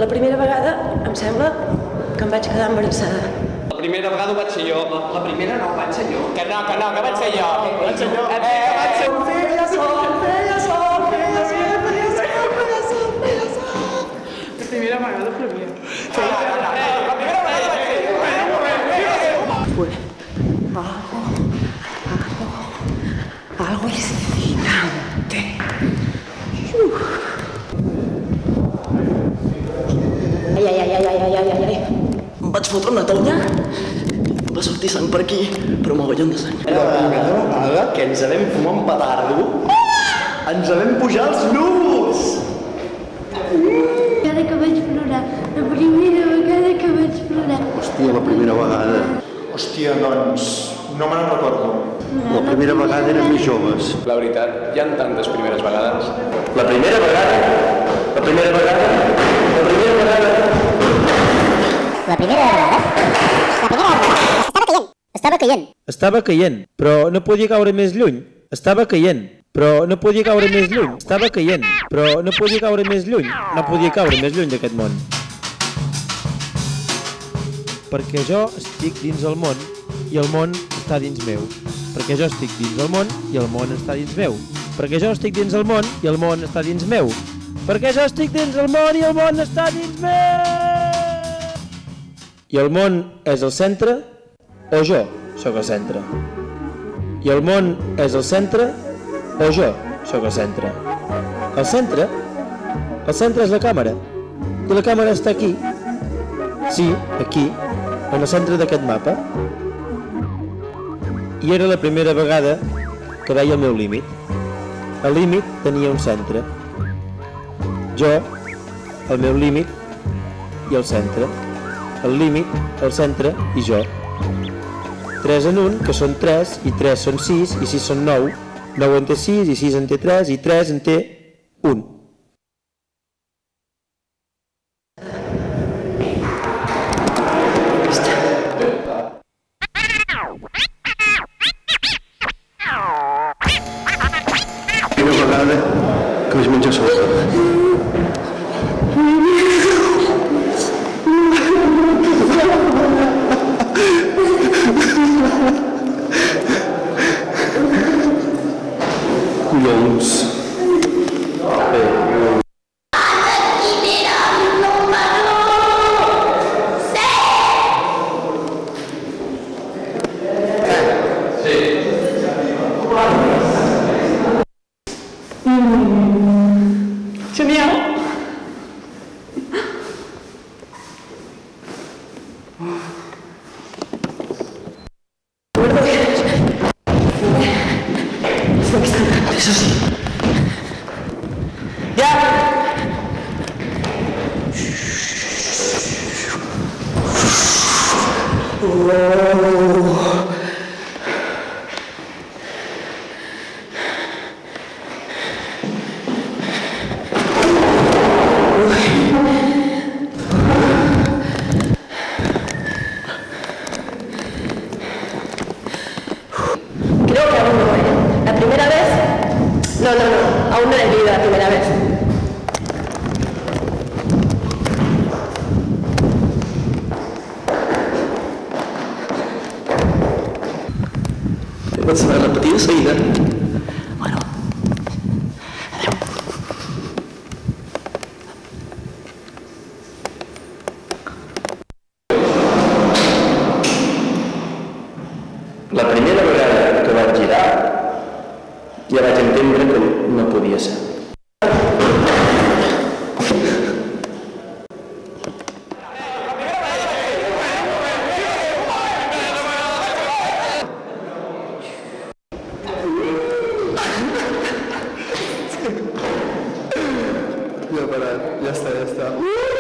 La primera vegada em sembla que em vaig quedar embarassada. La primera vegada ho vaig ser jo. La primera no, vaig ser jo. Que no, que vaig ser jo. Vaig ser jo. Vaig ser un fill de sol, feia sol, feia sol, feia sol, feia sol, feia sol. La primera vegada per mi. La primera vegada vaig ser jo. Fue algo excitante. Ai. Em vaig fotre una tonya. Va sortir sang per aquí, però mogollon de sang. La primera vegada que ens vam fumar un petardo, ens vam pujar els núvols. Cada que vaig plorar, la primera vegada que vaig plorar. Hòstia, la primera vegada. Hòstia, doncs, no me'n recordo. La primera vegada érem més joves. La veritat, hi ha tantes primeres vegades. La primera vegada. Estava caient, però no podia caure més lluny. Estava caient, però no podia caure més lluny. Estava caient, però no podia caure més lluny. No podia caure més lluny d'aquest món. Perquè jo estic dins el món i el món està dins meu. Perquè jo estic dins el món i el món està dins meu. Perquè jo estic dins el món i el món està dins meu. Perquè jo estic dins el món i el món està dins meu. I el món és el centre o jo sóc el centre? I el món és el centre o jo sóc el centre? El centre? El centre és la càmera. I la càmera està aquí. Sí, aquí, en el centre d'aquest mapa. I era la primera vegada que veia el meu límit. El límit tenia un centre. Jo, el meu límit i el centre. El límit, el centre i jo. 3 en 1, que són 3, i 3 són 6, i 6 són 9. 9 en té 6, i 6 en té 3, i 3 en té 1. Primera vegada que vaig menjar sopa. Collons. Genial! Eso sí. Creo que aún no, ¿eh? La primera vez... No, aún no he vivido la primera vez. Vaig saber repetir de seguida. Bueno. Adéu. La primera vegada que vaig girar, ja vaig entendre que no podia ser. Ja ha parat, ja està.